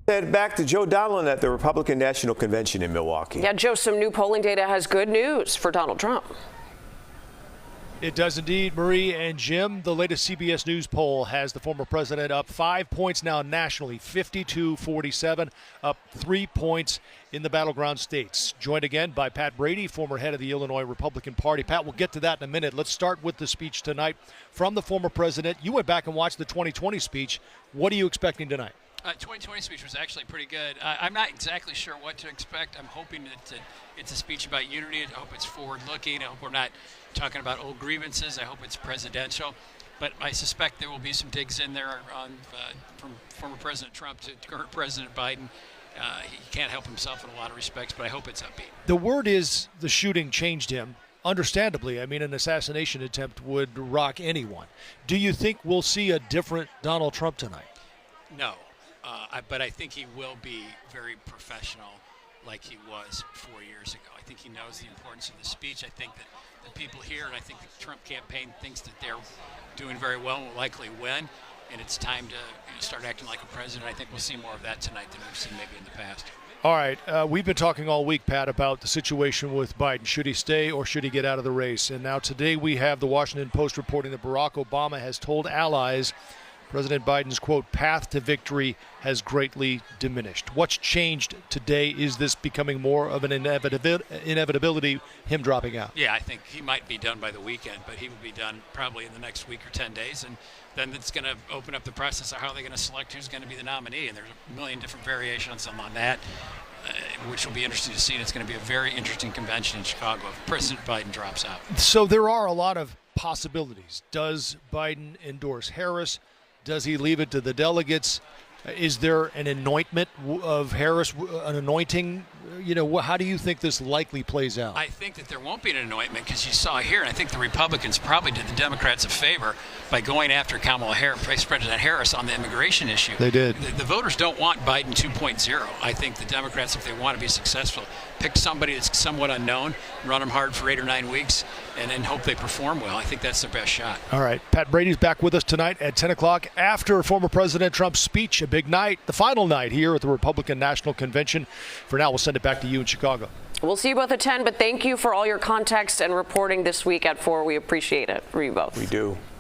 Head back to Joe Donlon at the Republican National Convention in Milwaukee. Yeah, Joe, some new polling data has good news for Donald Trump. It does indeed, Marie and Jim. The latest CBS News poll has the former president up 5 points now nationally, 52-47, up 3 points in the battleground states. Joined again by Pat Brady, former head of the Illinois Republican Party. Pat, we'll get to that in a minute. Let's start with the speech tonight from the former president. You went back and watched the 2020 speech. What are you expecting tonight? 2020 speech was actually pretty good. I'm not exactly sure what to expect. I'm hoping that it's a speech about unity. I hope it's forward-looking. I hope we're not talking about old grievances. I hope it's presidential. But I suspect there will be some digs in there from former President Trump to current President Biden. He can't help himself in a lot of respects, but I hope it's upbeat. The word is the shooting changed him. Understandably, I mean, an assassination attempt would rock anyone. Do you think we'll see a different Donald Trump tonight? No. But I think he will be very professional like he was 4 years ago. I think he knows the importance of the speech. I think that the people here, and I think the Trump campaign thinks that they're doing very well and will likely win, and it's time to start acting like a president. I think we'll see more of that tonight than we've seen maybe in the past. All right, we've been talking all week, Pat, about the situation with Biden. Should he stay or should he get out of the race? And now today we have the Washington Post reporting that Barack Obama has told allies President Biden's, quote, path to victory has greatly diminished. What's changed today? Is this becoming more of an inevitability, him dropping out? Yeah, I think he might be done by the weekend, but he will be done probably in the next week or 10 days. And then it's going to open up the process of how they're going to select who's going to be the nominee. And there's a million different variations on that, which will be interesting to see. And it's going to be a very interesting convention in Chicago if President Biden drops out. So there are a lot of possibilities. Does Biden endorse Harris? Does he leave it to the delegates? Is there an anointment of Harris, an anointing? You know, how do you think this likely plays out? I think that there won't be an anointment because you saw here, and I think the Republicans probably did the Democrats a favor by going after Kamala Harris, Vice President Harris, on the immigration issue. They did. The voters don't want Biden 2.0. I think the Democrats, if they want to be successful, pick somebody that's somewhat unknown, run them hard for 8 or 9 weeks, and then hope they perform well. I think that's their best shot. All right. Pat Brady's back with us tonight at 10 o'clock after former President Trump's speech. A big night, the final night here at the Republican National Convention. For now, we'll send it back to you in Chicago. We'll see you both at 10, but thank you for all your context and reporting this week at 4. We appreciate it. For you both. We do.